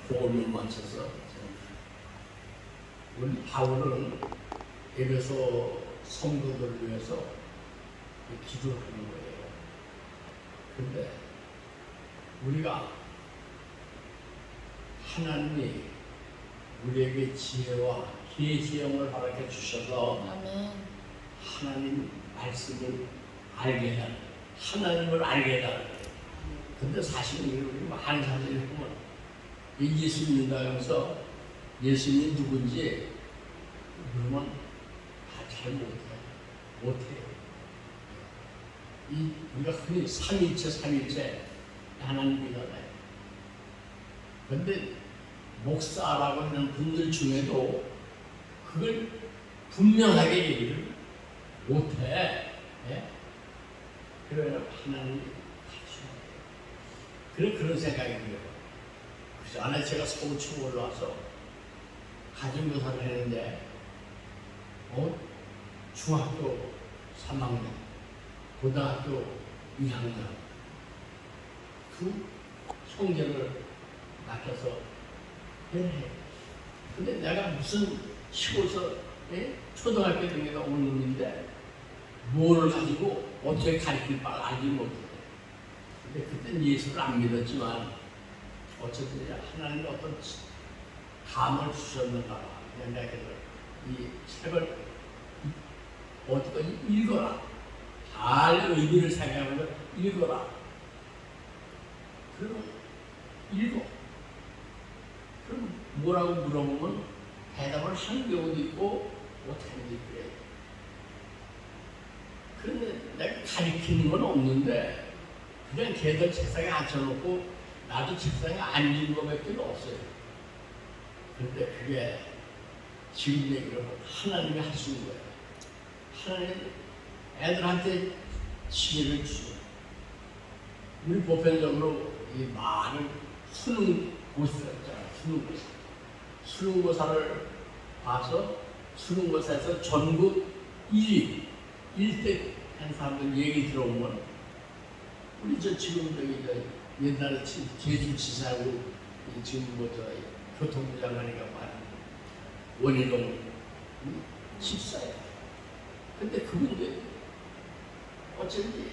복음을 맞춰서 우리 바울은 에베소 성도들을 위해서 기도를 하는 거예요. 그런데 우리가 하나님이 우리에게 지혜와 계시형을 허락해 주셔서 하나님 말씀을 알게 해달라고, 하나님을 알게 해달라고. 근데 사실은 우리 많은 사람들이 보면 예수 믿는다 하면서 예수님이 누군지 그러면 다 잘 못해요. 우리가 흔히 삼일체 하나님 믿어요. 그런데 목사라고 하는 분들 중에도 그걸 분명하게 얘기를 못해. 예? 그래야 하나님이 가르쳐야 돼요. 그런 생각이 들어요. 그래서 안에 제가 서울청 올라와서 가정교사를 했는데 중학교 3학년, 고등학교 2학년 그 형제를 맡겨서 해. 근데 내가 무슨 시골서 초등학교 등에가 오는 놈인데 뭐를 가지고 어떻게 가르칠 바를 알지 못해. 근데 그때는 예수를 안 믿었지만 어쨌든 하나님이 어떤 감을 주셨는가 봐. 내가 이 책을 어디까지 읽어라. 잘 의미를 생각하면서 읽어라. 그러면 읽어. 그럼 뭐라고 물어보면 대답을 하는 경우도 있고 못하는 경우도 있고. 그런데 내가 가리키는 건 없는데 그냥 걔들 책상에 앉혀놓고 나도 책상에 앉은 것밖에 없어요. 그런데 그게 지금 얘기로 하나님이 하시는 거예요. 하나님 애들한테 지혜를 주죠. 우리 보편적으로 이 많은 수능고사가 있잖아요. 수능고사를 봐서 수능고사에서 전국 1위, 1등 한 사람들 얘기 들어오면 우리 지금 옛날에 제주지사하고 지금 교통부 장관이가 말하는 원희동 집사예요. 근데 그분들 어쩐지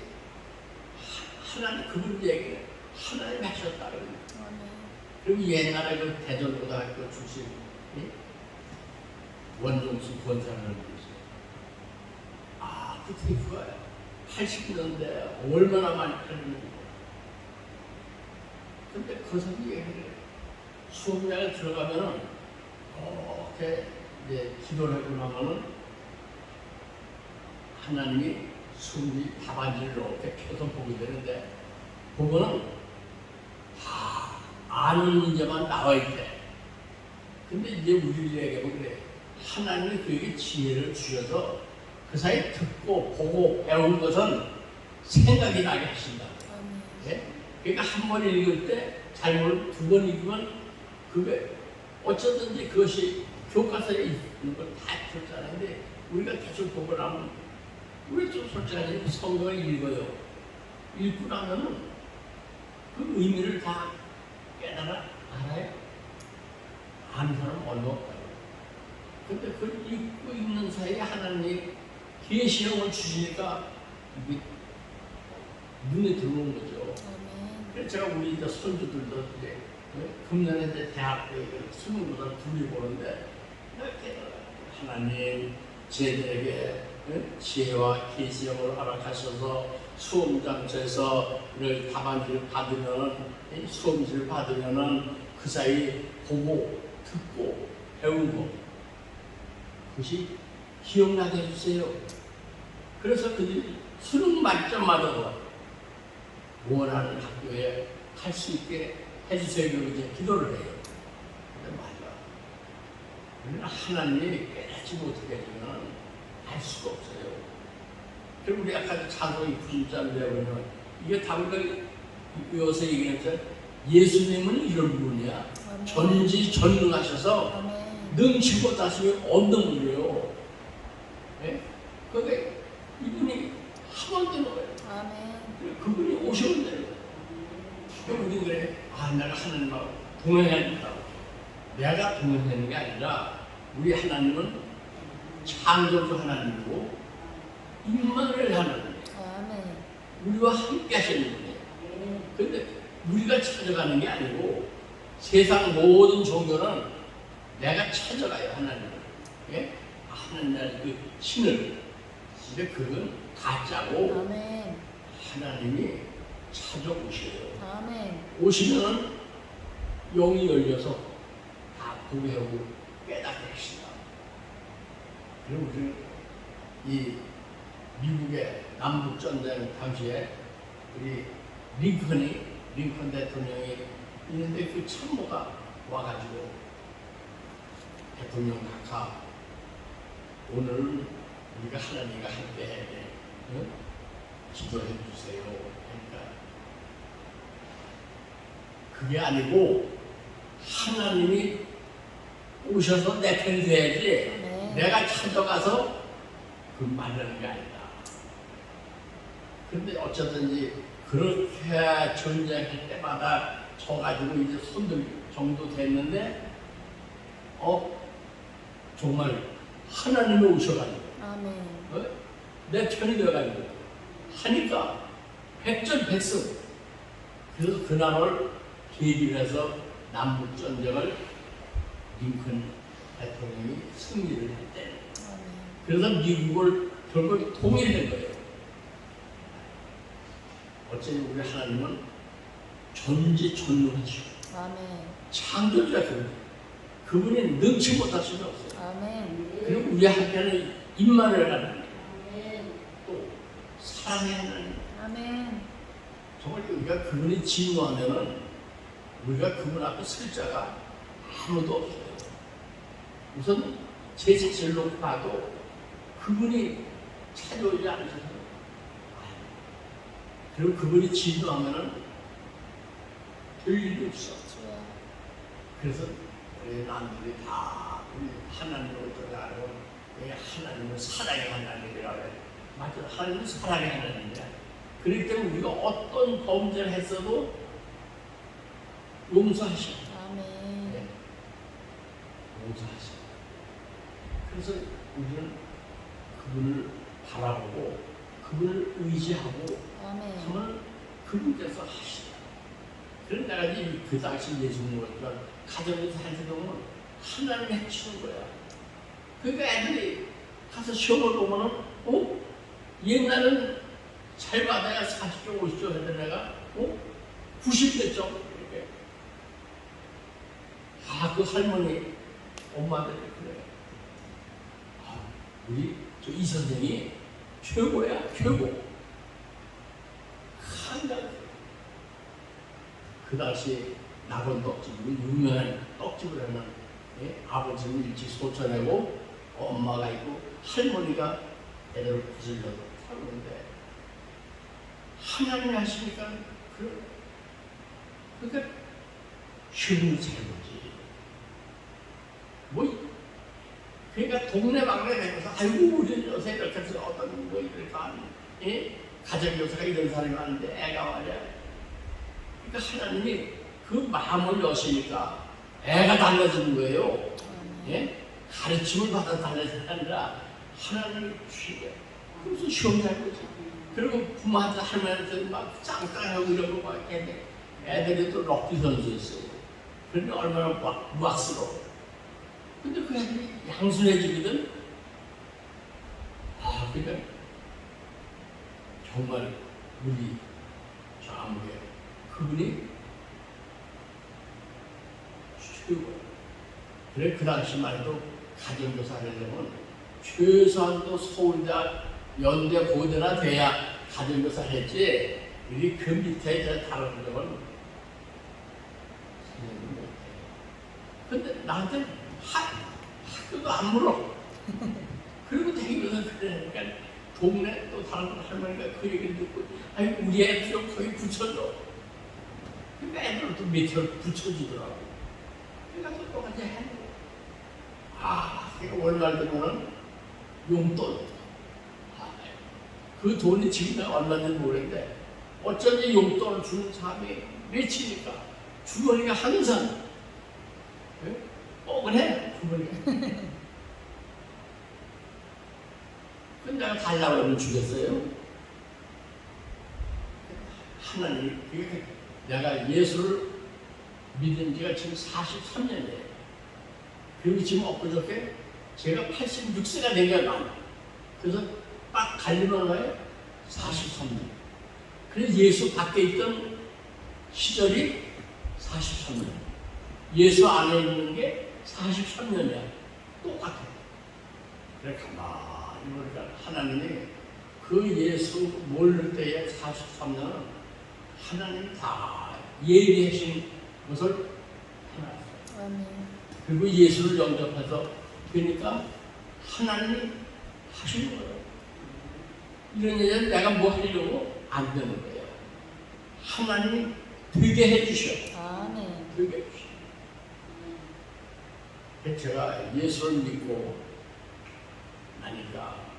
하나님 그분 얘기를 하나님 하셨다 그러고. 그리고 옛날에 그 대전고등학교 출신 원종수 권사라는 분이 있어요. 그 테이프가 80년대 얼마나 많이 팔리는지. 근데 그 사람이 얘기를 해요. 수업장에 들어가면은 이렇게 이제 기도를 하고 나면은 하나님이 수업이 답안지를 이렇게 펴서 보게 되는데 보면은 다 아는 문제만 나와 있대. 근데 이제 우리를 얘기하면 그래. 하나님이 그에게 지혜를 주셔서 그 사이 듣고 보고 배운 것은 생각이 나게 하신다. 네? 그러니까 한 번 읽을 때 잘못 두 번 읽으면 그게 어쩌든지 그것이 교과서에 있는 걸 다 줬잖아요. 근데 우리가 계속 보고 나면 우리 좀 솔직하게 성경을 읽어요. 읽고 나면은 그 의미를 다 깨달아 알아요. 아는 사람은 얼마 없다고. 근데 그걸 읽고 있는 사이에 하나님이 계시형을 주시니까 이게 눈에 들어오는 거죠. 그래서 제가 우리 이제 손주들도 이제 금년에 이제 대학교에 수능고사를 둘이 보는데 하나님 쟤들에게 지혜와 계시형을 허락하셔서 수험장소에서 답안지를 받으면 수험지를 받으면은 그 사이 보고 듣고 배운 거 그것이 기억나게 해주세요. 그래서 그들이 수능 만점마다도 원하는 학교에 갈 수 있게 해주세요. 이제 기도를 해요. 근데 맞아. 우리는 하나님이 깨닫지 못하게 해주면 알 수가 없어요. 그리고 우리 아까 자동이 90자를 배우면 이게 다 우리가 요새 얘기했죠. 예수님은 이런 분이야. 전지전능하셔서 능치고 다시면 없는 분이에요. 네? 그러니까 이분이 하면 되는 거예요. 그분이 오시면 되는 거예요. 우리 그래, 내가 하나님하고 동행해야 된다고. 내가 동행하는 게 아니라 우리 하나님은 창조주 하나님이고 임마누엘 하나님, 아멘. 우리와 함께 하시는 분이에요. 근데 우리가 찾아가는 게 아니고 세상 모든 종교는 내가 찾아가요, 하나님을. 예? 하나님 그 신을. 근데 그건 가짜고 아멘. 하나님이 찾아오셔요. 아멘. 오시면은 영이 열려서 다 구해오고 깨닫게 하신다. 그리고 우리는 이 미국의 남북전쟁 당시에 우리 링컨 대통령이 있는데 그 참모가 와가지고 대통령 각하 오늘은 우리가 하나님과 함께 해야 돼. 응? 기도해 주세요. 그러니까 그게 아니고 하나님이 오셔서 내 편이 돼야지 네. 내가 찾아가서 그 만나는 게 아니다. 그런데 어쩌든지 그렇게 전쟁할 때마다 져가지고 이제 손들 정도 됐는데 정말 하나님이 오셔가지고 아멘. 내 편이 되어가지고 하니까 백전백승. 그래서 그날을 계기로 해서 남북전쟁을 링컨 대통령이 승리를 했대. 그래서 미국을 결국 통일된 거예요. 어쩌면 우리 하나님은 전지전능하시고 아멘. 창조주야. 그분이 능치 못할 수는 없어요. 아멘. 그리고 우리 한편은 임마누엘 하나님, 또 사랑의 하나님. 아멘. 정말 우리가 그분이 진노하면은 우리가 그분 앞에 설 자가 아무도 없어요. 우선 제 자신을 놓고 봐도 그분이 찾아오지 않으셔서, 그리고 그분이 진노하면은 별 일이 없어. 그래서 우리 남들이 다 우리 하나님을 떠나고 하나님은 사랑의 하나님이라고 해요. 맞아, 하나님은 사랑의 하나님이야. 그렇기 때문에 우리가 어떤 범죄를 했어도 용서하셔. 아멘. 네. 용서하셔. 그래서 우리는 그분을 바라보고 그분을 의지하고 아멘. 하면 그분께서 하시다. 그런 내가 그 당시 예수님을 가정에서 할 때 보면 하나님이 해주는 거야. 그러니까 애들이 가서 시험을 보면은 옛날은 잘 받아야 40점 50점 했던 애가 90몇 점 이렇게. 그 할머니 엄마들이 그래. 우리 저 이 선생이 최고야, 최고. 한가지. 그 당시 낙원 떡집으로 유명한 떡집을 하면 아버지는 일찍 소천하고 엄마가 있고 할머니가 애들을 구슬려서 살는데 하나님이 하시니까 그러니까 쉬운 잘못이 그러니까 동네 막내 되면서 아이고 우리 요새 이렇게 해서 어떤 이렇게 하는 가정교사가 이런 사람이 많은데 애가 말이야. 그러니까 하나님이 그 마음을 여시니까 애가 달라지는 거예요. 가르침을 받아 달라지는 게 아니라 하나님이 주시게. 그래서 시험 잘 보지. 그리고 부모한테 할머니한테 막 짱짱하고 이런 거 막 이렇게 애들이 또 럭비 선수였어요. 그러니까 얼마나 무학스러워. 근데 그 애들이 양순해지거든. 그러니까 정말 우리 저 아무개 그분이 최고야. 그래 그 당시만 해도 가정교사를 하려면 최소한도 서울대 연대 고대나 돼야 가정교사를 했지. 우리 그 밑에 다른 점은 못해. 근데 나한테 학교도 안 물어. 그리고 되기면서 그러니까 동네 또 다른 할머니가 그 얘기를 듣고 우리 애 좀 거기 붙여줘. 그러니까 애들은 또 밑으로 붙여주더라고. 그러니까 또 똑같이 해. 그러니까 월말 되면은 용돈. 그 돈이 지금 얼마인지 모르겠는데 어쩐지 용돈을 주는 사람이 몇이니까 주머니가 항상 뻐근해 그분이. 근데 내가 달라고 하면 주겠어요? 하나님, 내가 예수를 믿은 지가 지금 43년이에요. 그리고 지금 엊그저께 제가 86세가 된 거야. 그래서 딱 갈리면 와요. 43년. 그래서 예수 밖에 있던 시절이 43년. 예수 안에 있는 게 43년이야. 똑같아. 그래 가만히 보니까 하나님이 그 예수 모를 때의 43년은 하나님 다 예비하신 것을 해놨어요. 아멘. 그리고 예수를 영접해서 그러니까 하나님이 하시는 거예요. 이런 일은 내가 뭐 하려고 안 되는 거예요. 하나님이 되게 해주셔. 아멘. 되게 해주셔. 제가 예수를 믿고 나니까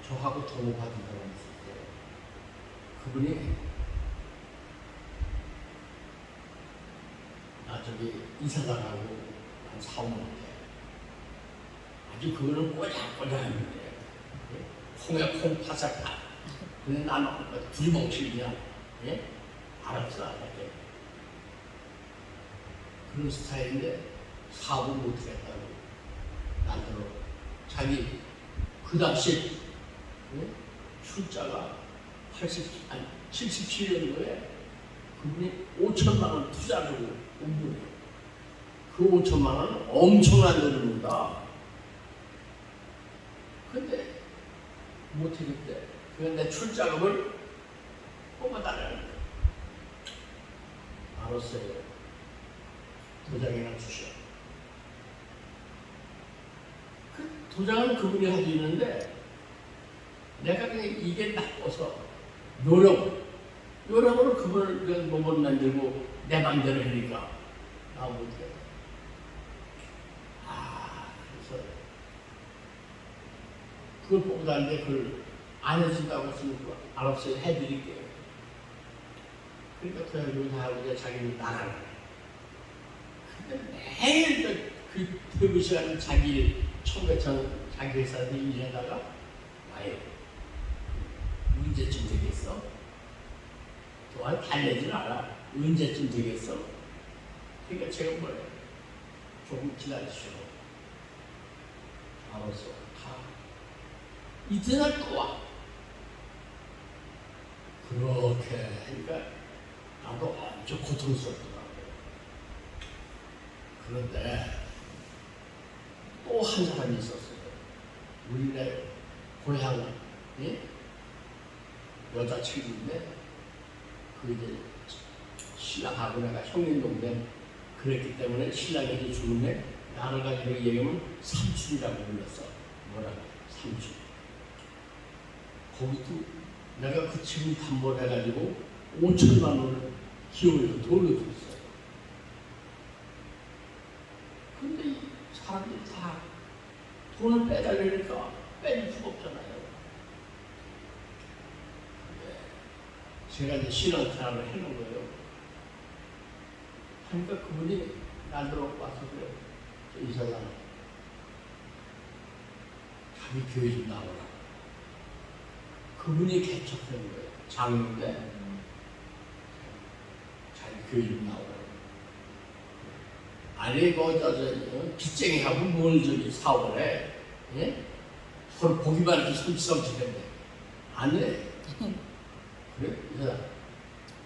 저하고 동업하던 사람이 있었어요. 그분이 나 저기 이사장하고 한 4, 5년 돼. 아주 그거는 꼬장꼬장했는데 콩에 콩 파삭다. 근데 나는 두리뭉실이야. 예? 알았어, 알았게. 그런 스타일인데 사업을 못하겠다고 나더러 자기 그 당시 예? 출자가 77년도에 그분이 5천만 원 투자를 온 분이에요. 그 5천만 원은 엄청난 돈입니다. 근데 못하겠대. 그런데 출자금을 뽑아달라는 거예요. 알았어요. 도장이나 주셔. 그 도장은 그분이 가지고 있는데 내가 그냥 이게 나빠서 요령으로 그분을 못 만들고 내 맘대로 하니까 나 못해. 그래서 그걸 뽑아달는데 그걸 안 해준다고 했으니까 알았어요. 해드릴게요. 그러니까 토요일에 할아버지가 자기는 나가는 거예요. 근데 매일 그 퇴근 시간에 자기 청계천 자기 회사에서 일하다가 와요. 언제쯤 되겠어? 또한 달래질 않아. 언제쯤 되겠어? 그러니까 제가 뭐래? 조금 기다리시오. 알았어. 가. 이튿날 또 와. 그렇게 하니까 나도 엄청 고통스럽더라고요. 그런데 또 한 사람이 있었어요. 우리네 고향 예? 여자친구인데 그 이제 신랑하고 내가 형님 동생 그랬기 때문에 신랑이 이제 죽는데 나를 가지고 얘기하면 삼촌이라고 불렀어. 뭐라고? 삼촌. 거기도 내가 그 지금 담보해가지고 5천만 원을 기업에서 돈을 줬어요. 근데 이 사람들이 다 돈을 빼달라니까 빼줄 수가 없잖아요. 근데 제가 이제 신앙생활을 해놓은 거예요. 그러니까 그분이 나더러 와서 그래. 이 사람 자기 교회 좀 나오라. 그분이 개척한 거예요. 장로인데 자기 교회 좀 나오라. 아니 빚쟁이하고 뭘 저기 사업을 해? 예? 서로 보기만 해도 섬찟한데 안 해. 그래? 이 사람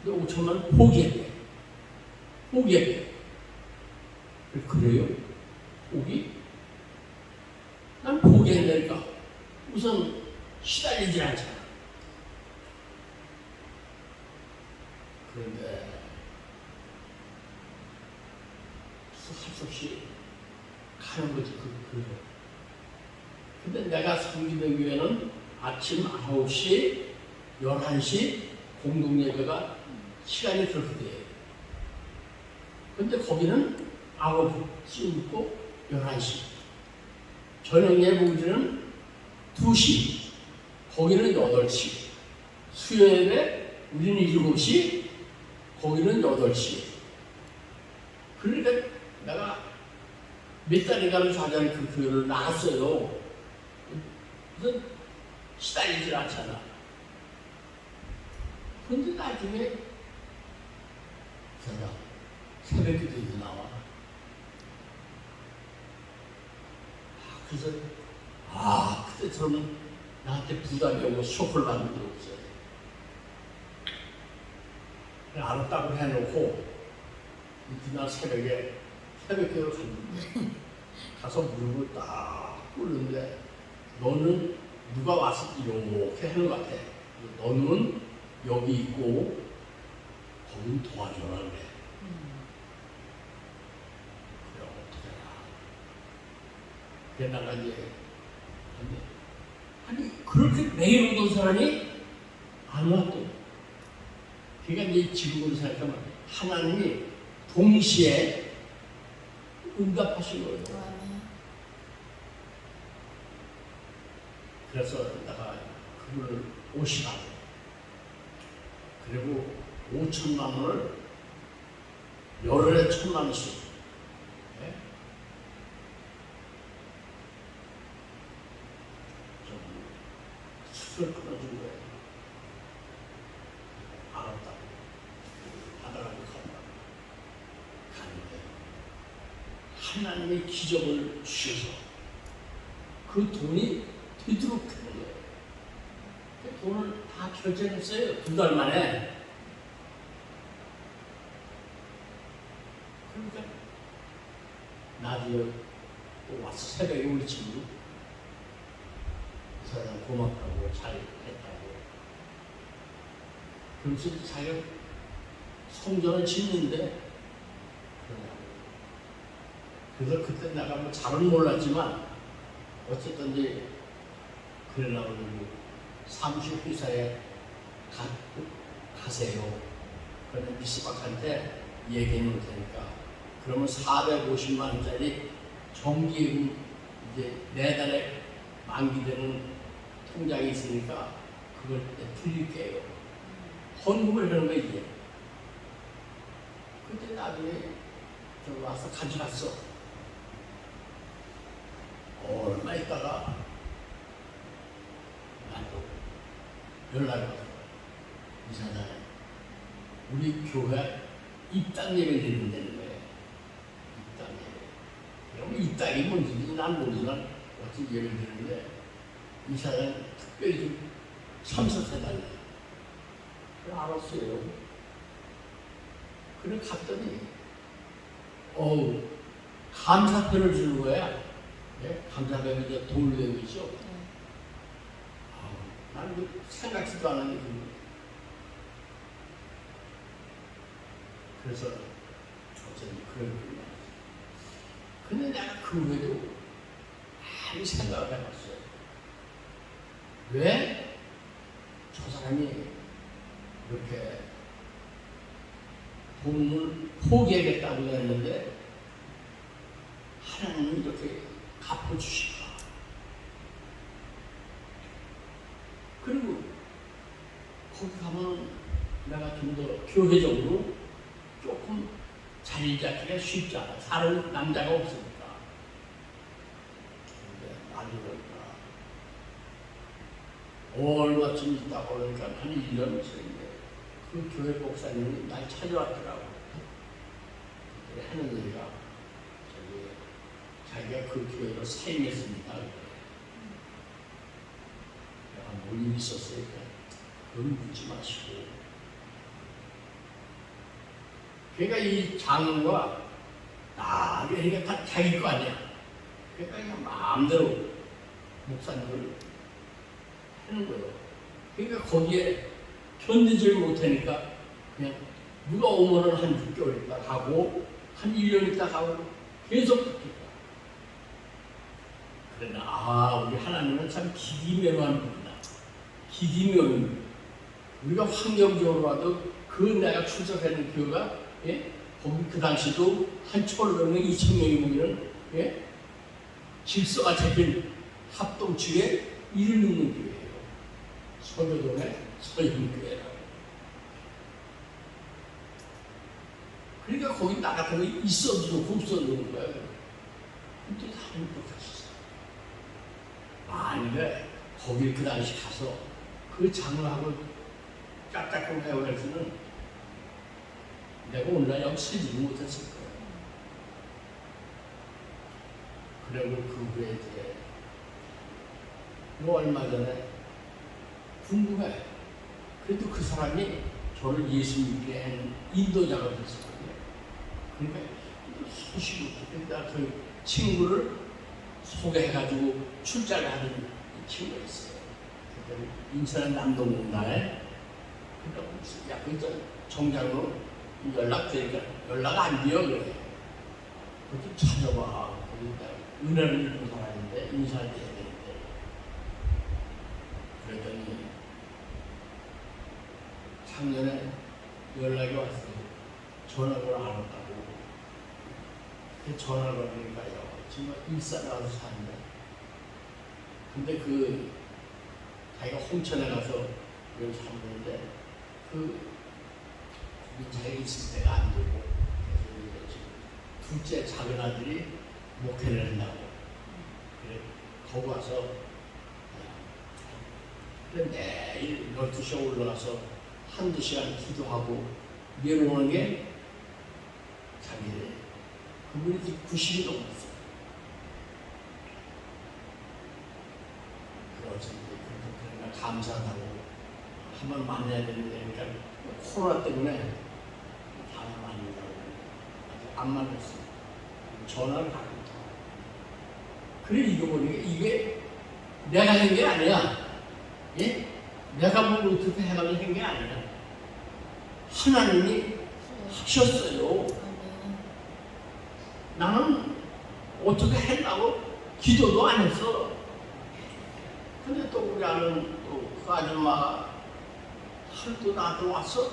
근데 5천만 원 포기했대. 포기했대. 그래요? 포기? 난 포기한다니까. 우선 시달리질 않잖아. 그런데 할 수 없이 가는 거지. 그래. 근데 내가 섬기는 교회는 아침 9시, 11시 공동예배가 시간이 그렇게 돼요. 근데 거기는 9시 있고 11시. 저녁 예배 우리는 2시. 거기는 8시. 수요예배 우리는 7시. 거기는 8시. 그러니까 내가 몇 달인가를 좌전에 그 교회를 나갔어요. 그래서 시달리질 않잖아. 그런데 나중에 제가 새벽 기도에서 나와. 그래서 그때 저는 나한테 부담이 오고 쇼크를 받는 게 없어요. 알았다고 해놓고 그날 새벽에 새벽기도를 갔는데 가서 무릎을 딱 꿇는데 너는 누가 와서 이렇게 하는 것 같아. 너는 여기 있고 거긴 도와줘라 그래. 그래 어떻게 해라. 그래 나가 이제 아니 그렇게 매일 오던 사람이 안 왔대. 그러니까 이제 지금으로 생각하면 하나님이 동시에 응답하신 거예요. 아멘. 그래서 내가 그걸 50만 그리고 5천만 원을 열흘에 1,000만 원씩 네? 좀 수술 끊어준 거예요. 알았다고 받아가지고 가는데 하나님의 기적을 주셔서 그 돈이 되도록 하는 거예요. 그 돈을 다 결제했어요. 2달 만에. 그러니까 나중에 또 와서 새벽에 우리 친구 이 사람 고맙다고 잘 했다고. 그러면서 자기가 성전을 짓는데 그래서 그때 내가 뭐 잘은 몰랐지만 어쨌든 이제 그러려고 사무실 회사에 가세요. 그런데 미스박한테 얘기해 놓을 테니까 그러면 450만 원짜리 정기예금 이제 내달에 만기되는 통장이 있으니까 그걸 드릴게요. 헌금을 하는 거 이제. 그때 나중에 저 와서 가져갔어. 얼마 있다가 나도 연락이 왔어. 이사장, 우리 교회 입당 예배를 드린다는 거예요. 입당 예배. 그러면 입당이 뭔지 난 모르지만 어떤 예배를 드리는데 이사장 특별히 좀 참석해달래. 그래 알았어요. 그래 갔더니 감사표를 주는 거야. 네? 감사표는 이제 돈을 내고 있죠. 나는 생각지도 않았는데 그래서 어쨌든 그런 거예요. 근데 내가 그 후에도 많이 생각을 해봤어요. 왜 저 사람이 이렇게 돈을 포기하겠다고 했는데 하나님이 이렇게 갚아주실까? 그리고 거기 가면 내가 좀 더 교회적으로 조금 자리 잡기가 쉽지 않아. 사람 남자가 없으니까. 근데 많이 그러니까 얼마쯤 있다고 그러니까 한 1년 있었는데 그 교회 목사님이 날 찾아왔더라고. 하는 얘기가 자기가 그 교회로 사임했습니다. 내가 뭔 일이 있었어요. 그건 묻지 마시고. 그러니까 이 장로가 이게 다 자기 거 아니야. 그러니까 그냥 마음대로 목사님을 하는 거예요. 그러니까 거기에 견디질 못하니까 그냥 누가 오면은 한 6개월 있다 가고 한 1년 있다 가고 계속 바뀌니까. 그러나 우리 하나님은 참 기기묘한 분이다. 기기묘한 우리가 환경적으로 봐도 그 내가 출석하는 교회가 거기 그 당시도 한 1,500명, 2,000명이 모이는 질서가 잡힌 합동측에 이름 있는 교회예요. 서교동의 서영교회라고. 그러니까 거기 나 같은 거 있어도 좋고 없어도 좋은 거야. 그때 하나님 또 가셨어. 만일에 거기 그 당시 가서 그 장로하고 짝짝꿍 해오랬으면 내가 오늘날 여기 서지 못했을 거야. 그리고 그 후에 이제 뭐 얼마 전에 궁금해. 그래도 그 사람이 저를 예수 믿게 한 인도자가 됐었거든요. 그러니까 수시로 그러니까 그 친구를 소개해가지고 출장을 하는 친구가 있어요. 그러니까 인천 남동문화에 그러니까 야, 그 정장으로 연락되니까 연락 안 돼요 그래. 그것도 찾아봐. 그러니까 은혜를 입은 사람인데 인사를 해야 되는데 그랬더니 작년에 연락이 왔어요. 전화를 안 왔다고. 전화를 하니까요. 정말 일산에 가서 사는데 근데 그 자기가 홍천에 가서 여기 사는데 그 자기가 있을 때가 안 되고 그래서 지금 둘째 작은 아들이 목회를 한다고 그래 거기 와서 그래 매일 12시에 올라가서 한두 시간 기도하고 내려오는 게 자기네 그분이 90이 넘었어요. 그래서 그러니까 감사하다고 한번 만나야 되는데 그러니까 코로나 때문에 다음에 만나자고 아직 안 만났어요. 전화를 하고 그래 이거 보니까 이게 내가 한 게 아니야. 예? 내가 뭘 어떻게 해가지고 한 게 아니라 하나님이 하셨어요. 나는 어떻게 했다고 기도도 안 했어. 근데 또 우리 아는 또 그 아줌마가 하루도 나한테 왔어.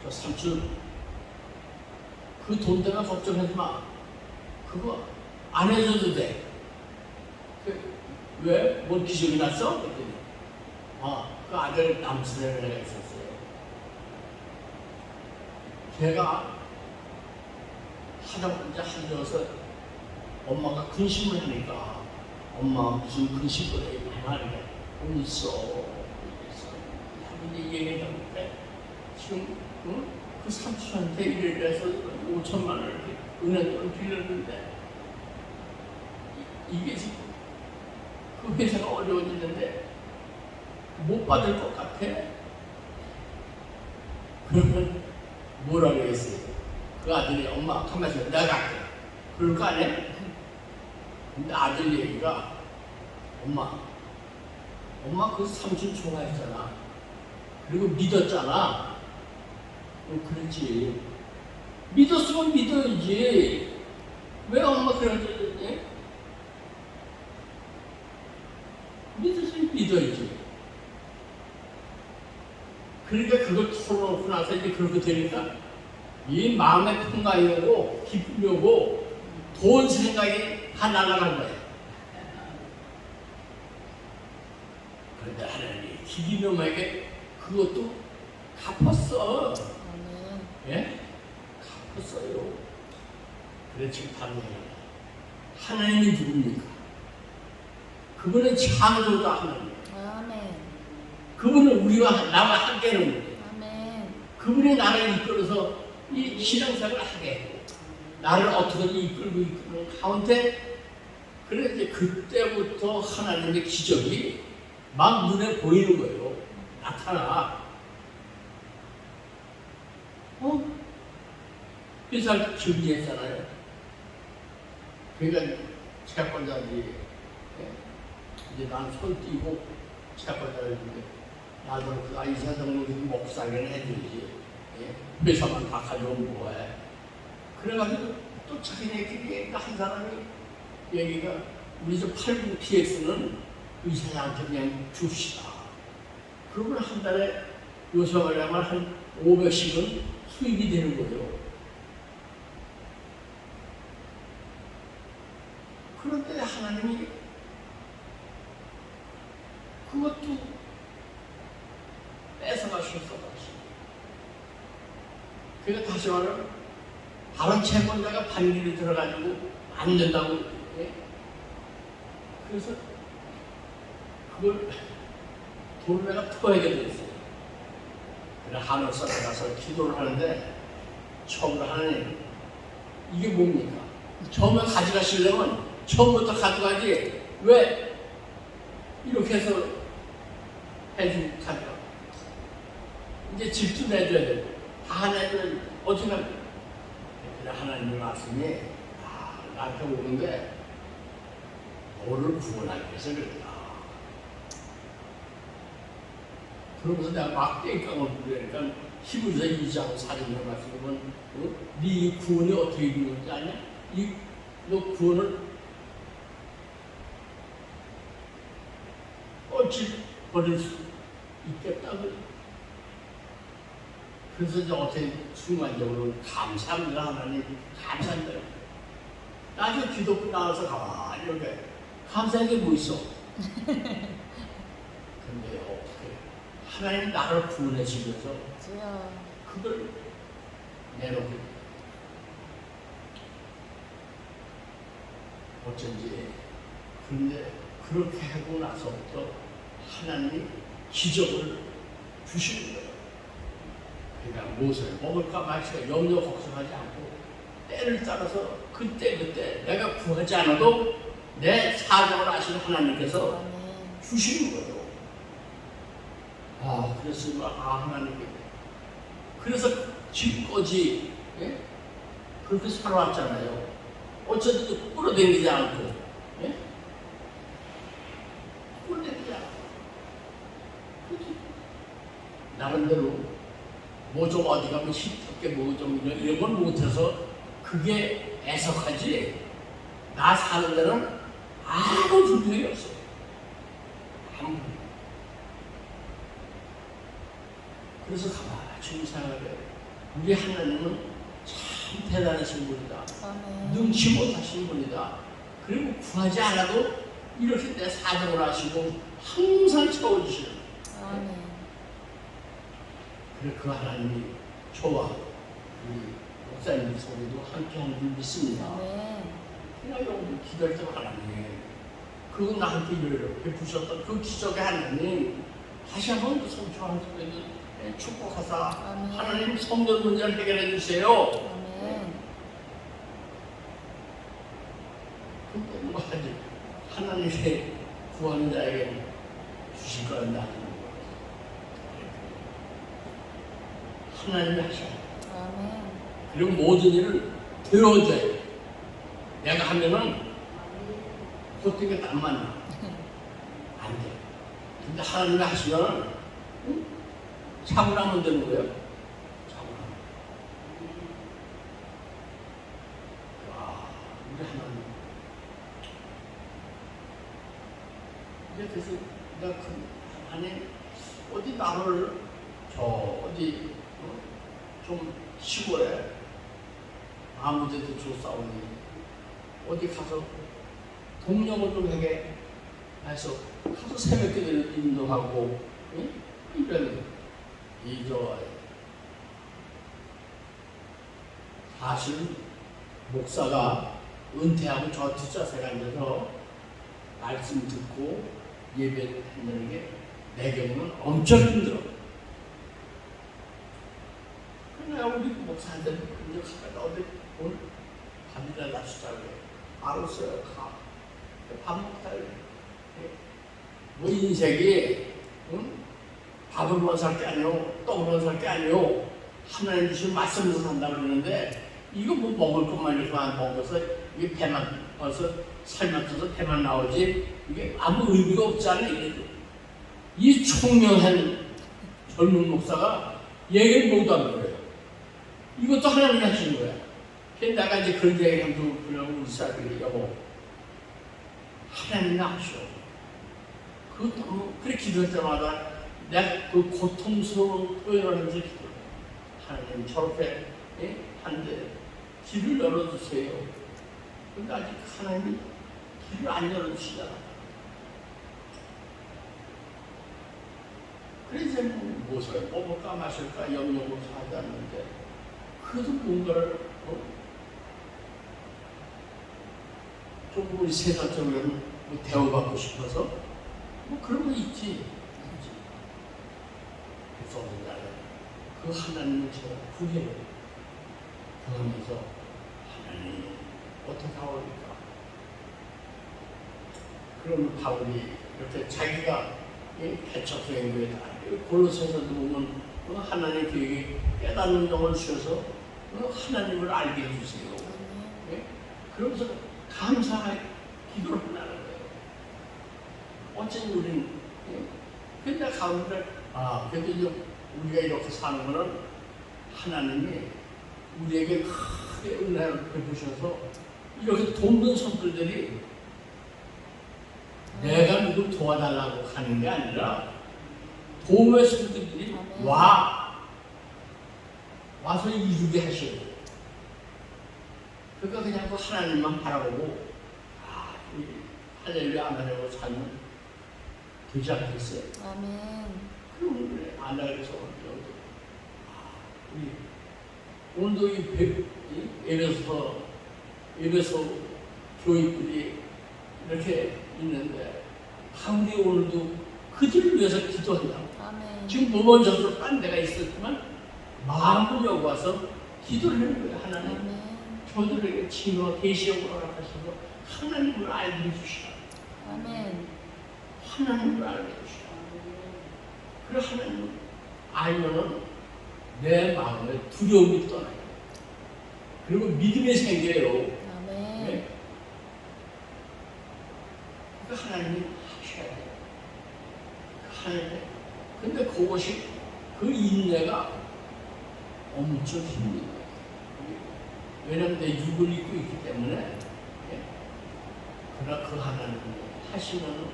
저 삼촌 그 돈 때문에 걱정하지 마. 그거 안 해줘도 돼. 왜? 뭔 기적이 났어? 그랬더니 그 아들 남순애를 내가 있었어요. 걔가 이제 한여서 엄마가 근심을 하니까 엄마 무슨 근심을 해? 하니까 어디 있어? 이제 얘기하다 보니까 지금 그 삼촌한테 이래서 5천만 원을 은행으로 빌렸는데 이게 지금 그 회사가 어려워지는데 못 받을 것 같아. 그러면 뭐라 그랬어요? 그 아들이 엄마 가만히 있어 내가 갈게. 그럴 거 아니야? 근데 아들 얘기가 엄마 그 삼촌 좋아했잖아. 그리고 믿었잖아. 그렇지. 믿었으면 믿어야지. 왜 엄마 그러지? 믿었으면 믿어야지. 그러니까 그걸 털어놓고 나서 이제 그렇게 되니까 이 마음의 평강이고 기쁨이고 돈 생각이 다 날아간 거예요. 그런데 하나님이 기기놈에게 그것도 갚았어. 예? 갚았어요. 그래 지금 다른 얘기야. 하나님이 누굽니까? 그분은 창조자 하나님. 아멘. 그분은 우리와 나와 함께 하는 거예요. 아멘. 그분이 나를 이끌어서 이 신앙생활을 하게 했고 나를 어떻게든 이끌는 가운데 그래 이제 그때부터 하나님의 기적이 막 눈에 보이는 거예요. 나타나. 회사를 준비했잖아요. 그러니까 채권자들이 이제 난 손 띄고 채권자를 했는데 나도 그 이사 정도 목사기는 해주지. 회사만 다 가져오면 뭐해. 그래가지고 또 자기네끼리 한 사람이 얘기가 우리 저 80 PX는 의사한테 그냥 줍시다. 그러면 한 달에 요새 말하면 한 500씩은 수입이 되는 거예요. 그런데 하나님이 그것도 뺏어가셔서 그러니까 다시 말하면 바로 채권자가 반기를 들어가지고 안 된다고. 예? 그래서 그걸 돈을 내가 토하게 됐어요. 그래 하늘산에 가서 기도를 하는데 처음으로 하나님 이게 뭡니까? 처음에 가져가시려면 처음부터 가져가지 왜 이렇게 해서 해주고 가져가. 이제 집도 내줘야 되고 다 내면 어떻게 합니까? 그래 하나님의 말씀이 나한테 오는데 너를 구원하기 위해서 그랬다. 그러면서 내가 막 땡깡을 부르니까 히브리서 2장 4절의 말씀은 네 구원이 어떻게 이루어지는지 아냐? 너 구원을 어찌 버릴 수 있겠다. 그래서 이제 어떻게 순간적으로 감사합니다 하나님 감사합니다. 나중에 기도 나와서 가만히 이렇게 감사한 게 뭐 있어? 근데 어떻게 하나님 나를 구원해 주면서 그걸 내놓고 어쩐지 근데 그렇게 하고 나서부터 하나님이 기적을 주시는 거예요. 그러니까 무엇을 먹을까 마실까 염려 걱정하지 않고 때를 따라서 그때 내가 구하지 않아도 내 사정을 아시는 하나님께서 주시는 거예요. 그래서 하나님께 그래서 지금까지 예? 그렇게 살아왔잖아요. 어쨌든 끌어당기지 않고 예? 끌어당기지 않고 나름대로 뭐 좀 어디 가면 힘겹게 뭐 좀 이런 걸 못해서 그게 애석하지 나 사는 데는 아무 불평이 없어요. 아무. 그래서 가만히 생각해. 우리 하나님은 참 대단하신 분이다. 능치 못하신 분이다. 그리고 구하지 않아도 이렇게 내 사정을 하시고 항상 채워주시는 거예요. 그래 그 하나님이 저와 우리 목사님 소리도 함께하는 줄 믿습니다. 그냥 여러분 기도할 때 하나님 그거 나한테 이렇게 베푸셨던 그 기적의 하나님 다시 한번 성취하는 소리는 축복하사 하나님 성전 문제를 해결해 주세요. 근데 뭐 하지 하나님의 구하는 자에게 주실 거란 나 하나님이 하셔. 그리고 모든 일을 되어줘요. 내가 하면은 그것도 안 맞나? 안 돼. 근데 하나님이 하시면 차고 나면 되는 거예요. 차고 나면. 우리 하나님. 이제 그래서 내가 하나님 어디 나를 저 어디 좀 시골에 아무데도 조사오니 어디 가서 동력을 좀 하게 해서 가서 새벽기도를 인도하고 이런 사실 목사가 은퇴하고 저 뒷좌석에 앉아서 말씀 듣고 예배한다는 게 내 경우는 엄청 힘들어. 그냥 우리 목사한테 근데 어디 오늘 밥이나 납시자고 알았어요. 밥 먹자. 뭐 인생이 밥으로만 살 게 아니오, 떡으로만 살 게 아니오. 하나님 주신 말씀으로 산다고 그러는데 이거 뭐 먹을 것만 이렇게만 먹어서 이게 배만 어서 살만 쪄서 배만 나오지 이게 아무 의미가 없잖아. 이 총명한 젊은 목사가 얘기를 못 하는 거예요. 이것도 하나님이 하시는 거야. 그래서 내가 이제 그런 얘기를 하면 그냥 우리 사람들이 여보 하나님이 하셔. 그것도 너무 그렇게 기도할 때마다 내가 그 고통스러운 표현을 하면서 기도해. 하나님 저렇게 한데 길을 열어주세요. 근데 아직 하나님이 길을 안 열어주시잖아. 그래서 무엇을 먹을까 마실까 염려를 하지 않는데 그래도 뭔가를 그럼 우리 세상적으로는 뭐 대우받고 싶어서 뭐 그런 거 있지. 그래서 어느 날은 그 하나님을 제가 구해요. 그러면서 하나님 어떻게 하옵니까? 그러면 바울이 이렇게 자기가 개척 행위에 골로새서도 보면 하나님 그에게 깨닫는 영을 주셔서 하나님을 알게 해주세요. 예? 그러면서 감사하게 기도를 한다는 거예요. 어쨌든 우리는 근데 가운데 그래도 이제 우리가 이렇게 사는 거는 하나님이 우리에게 크게 은혜를 베푸셔서 이렇게 돕는 손들들이 내가 누굴 도와달라고 하는 게 아니라 도움의 손들들이 와서 이루게 하시고 그러니까 그냥 그 하나님만 바라보고 할렐루야 아멘하고 살면 되지 않겠어요? 아멘. 그럼 그래 안나그래서 우리 오늘도 이 에베소 교인들이 이렇게 있는데 가운데 오늘도 그들을 위해서 기도한다고. 아멘. 지금 몸은 저도 딴 데가 있었지만 마음을 여기 와서 기도를 하는 거예요. 하나님 아멘. 저들에게 진노와 계시형으로 허락하셔서 하나님을 알게 해주시라. 아멘. 하나님을 알게 해주시라. 그래 하나님을 알면은 내 마음에 두려움이 떠나요. 그리고 믿음이 생겨요. 아멘. 네? 그 하나님이 하셔야 돼요. 하나님. 근데 그것이 그 인내가 엄청 힘들어요. 왜냐하면 내 육을 입고 있기 때문에. 예? 그러나 그 하나님이 하시면은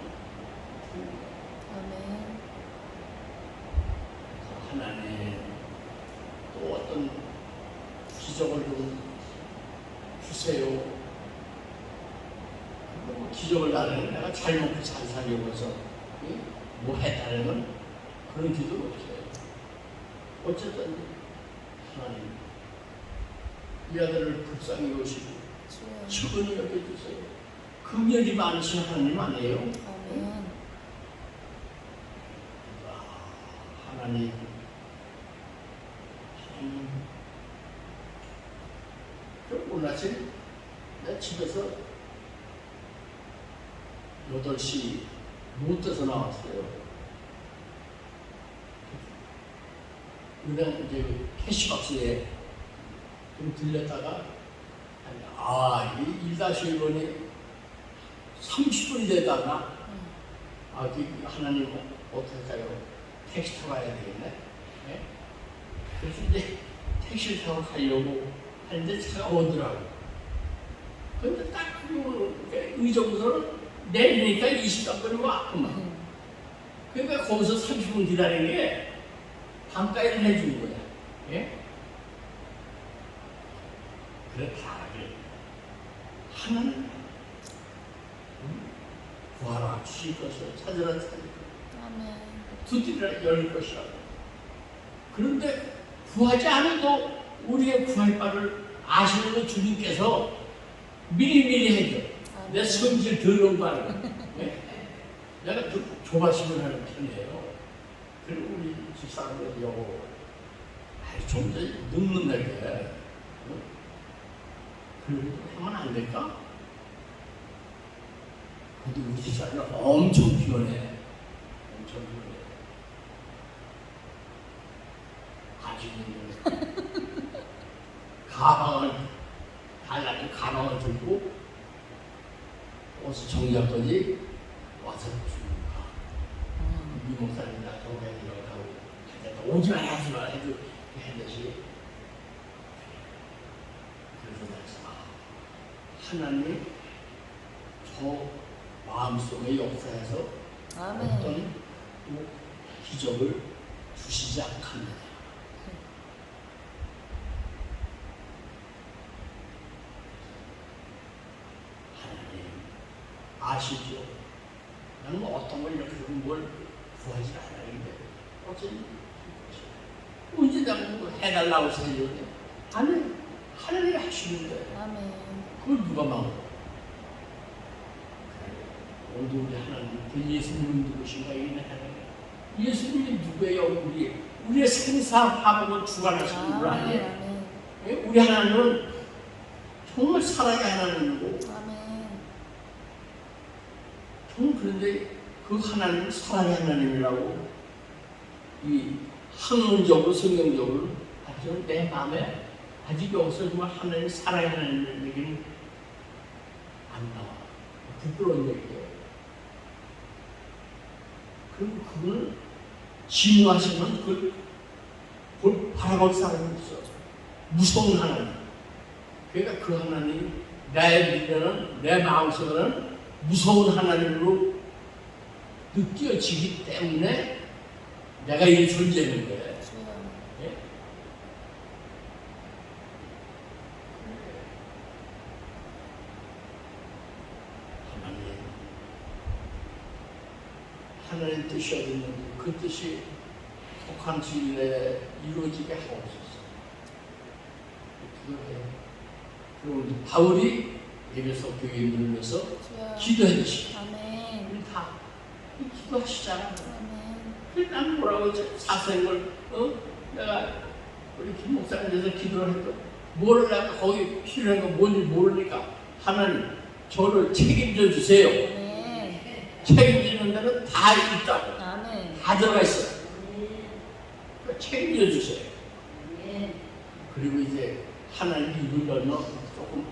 아멘. 하나님 또 어떤 기적을 좀 주세요. 뭐 기적을 나는 내가 잘 먹고 잘 살려고 해서 뭐 해달라는 그런 기도는 없어요. 어쨌든 하나님 이 아들을 불쌍히 여기시고 측은히 여겨주세요. 긍휼이 많으신 하나님 아니에요? 아멘. 하나님 그럼 오늘 아침 내 집에서 8시 못 돼서 나왔어요. 그냥 이제 캐시박스에 좀 들렸다가 이 1-1번이 30분이 되다가 하나님 어떻게 할까요? 택시 타고 가야 되겠네. 네? 그래서 이제 택시를 타고 가려고 하는데 차가 오더라고. 근데 딱 의정부서는 내리니까 20분이 왔구만. 그러니까 거기서 30분 기다리는 게 반가이를 해주는 거야. 예? 그래 다를 하나님 구하라 주실 것을 찾으라 찾을 것. 아멘. 두드리라 열릴 것이라고. 그런데 구하지 않아도 우리의 구할 바를 아시는 주님께서 미리미리 해줘. 내 성질 더러운 바를. 네? 내가 좀 조바심을 하는 편이에요. 그리고 우리 집사람들 여보 좀 더 늙는다게 그래도 하면 안 될까? 근데 우리 집사람은 엄청 피곤해. 엄청 피곤해. 가지고 있는 가방을 달라고 가방을 들고 옷을 정리했더니 와서 주는가. 이 목사님 나 동생이라고 하고 오지 마라 하지 마라 해도 했듯이 그래서 하나님 저 마음속의 역사에서 아멘. 어떤 기적을 주시지 않겠느냐. 하나님 아시죠? 나는 어떤 걸 이렇게 뭘 구하지 않았는데 어쨌든 언제 나보고 해달라고 생각해? 아니 하나님이 하시는 거예요. 아멘. 그걸 누가 막어? 오늘도 우리 하나님 그 예수님은 누구신가 이게 예수님이 누구예요? 우리의 생사하고 주관하시는 분 아니에요? 아멘. 예? 우리 하나님은 정말 사랑의 하나님이고 아멘. 정말 그런데 그 하나님은 사랑의 하나님이라고 이 학문적으로 성경적으로 아주 내 마음에 아직 여기서 정말 하나님 사랑의 하나님의 얘기는 안 나와. 부끄러운 얘기예요. 그럼 그걸 진노하시면 그걸 바라볼 사람이 있어. 무서운 하나님. 그러니까 그 하나님이 나의 미래는 내 마음속에는 무서운 하나님으로 느껴지기 때문에 내가 이 존재하는 거예요. 주여. 예? 하나님 뜻이 어디 있는지 그 뜻이 속한 진리에 이루어지게 하옵소서. 그리고 바울이 에베소 교회에 누르면서 주여. 기도해 주시고 아멘. 우리 다 기도하시잖아. 아멘. 그래 난 뭐라고 사생을 내가 우리 김 목사님께서 기도를 해도 뭘 내가 거기 필요한 거 뭔지 모르니까 하나님 저를 책임져 주세요. 아멘. 책임지는 데는 다 있다고. 아멘. 다 들어가 있어요. 그러니까 책임져 주세요. 그리고 이제 하나님이 이루려면 조금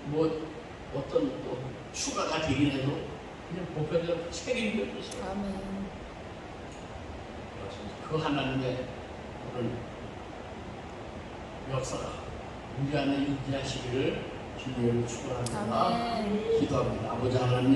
뭐 어떤 또 추가가 되긴 해도 그냥 보편적으로 책임져 주세요. 아멘. 그 하나님의 그런 역사가 우리 안에 임재하시기를 주님으로 축원합니다. 아멘. 기도합니다. 아버지 하나님.